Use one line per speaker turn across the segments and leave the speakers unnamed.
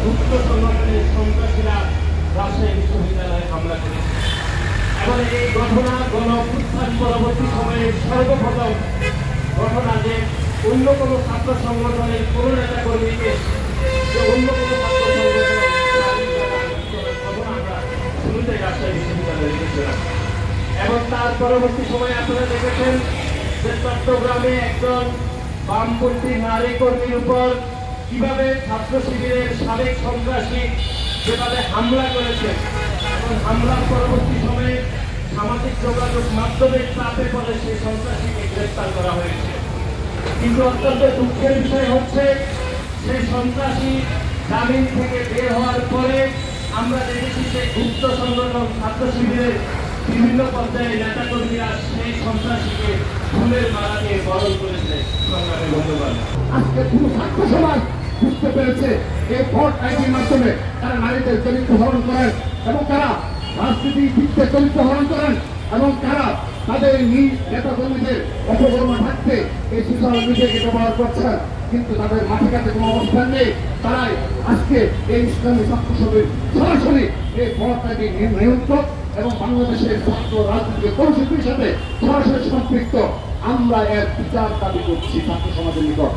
গুপ্ত সংগঠনের সন্ত্রাসীরা রাজশাহী বিশ্ববিদ্যালয়ে হামলা করেছে। এবং এই ঘটনা গণ-অভ্যুত্থান পরবর্তী সময়ে সর্বপ্রথম ঘটনা যে অন্য কোনো ছাত্র সংগঠনের কোনো নেতা কর্মীকে অন্য কোনো ছাত্র সংগঠন আমরা শুরুতে রাজশাহী বিশ্ববিদ্যালয়ে দেখেছিলাম। এবং তার পরবর্তী সময়ে আপনারা দেখেছেন যে চট্টগ্রামে একজন বামপন্থী নারী কর্মীর উপর কিভাবে ছাত্র শিবিরের সাবেক সন্ত্রাসী যেভাবে হামলা করেছে এবং হামলার পরবর্তী সময়ে সামাজিক যোগাযোগ মাধ্যমের চাপে পড়ে সেই সন্ত্রাসীকে গ্রেফতার করা হয়েছে। কিন্তু অত্যন্ত দুঃখের বিষয় হচ্ছে সেই সন্ত্রাসী জামিন থেকে বের হওয়ার পরে আমরা দেখেছি যে গুপ্ত সংগঠন ছাত্র শিবিরের বিভিন্ন পর্যায়ে নেতাকর্মীরা সেই সন্ত্রাসীকে ফুলের মালা দিয়ে বরণ করেছে। সংগ্রামে ধন্যবাদ।
আজকে পুরো ছাত্র সমাজ বুঝতে পেরেছে এই ভোট আইনের মাধ্যমে তারা নারীদের চরিত্র হরণ করেন এবং তারা রাজনীতিবিদদের চরিত্র হরণ করেন এবং তারা তাদের নিজ নেতা কর্মীদের অপকর্ম থাকতে এই সোশ্যাল মিডিয়াকে ব্যবহার করছেন। কিন্তু তাদের মাঠে কাছে কোনো অবস্থান নেই। তারাই আজকে এই ইসলামী ছাত্র সমিতির সরাসরি এই ভোট আইনের নিয়ন্ত্রক এবং বাংলাদেশের ছাত্র রাজনীতির পরিস্থিতির সাথে সরাসরি সম্পৃক্ত। আমরা এর বিচার দাবি করছি ছাত্র সমাজের নিকট।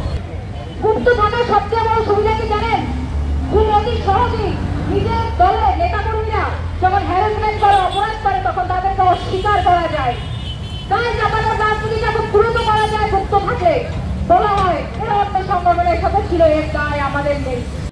গুপ্ত থাকার সবচেয়ে বড় সুবিধা কি জানেন? খুব অতি সহজেই নিজের দলের নেতাকর্মীরা যখন হ্যারাসমেন্ট করে, অপরাধ করে, তখন তাদেরকে অস্বীকার করা যায়। তাই জাপানের রাজনীতিটা খুব দ্রুত করা যায় গুপ্ত থাকলে। বলা হয় এরা অন্য সংগঠনের সাথে ছিল, এর দায় আমাদের নেই।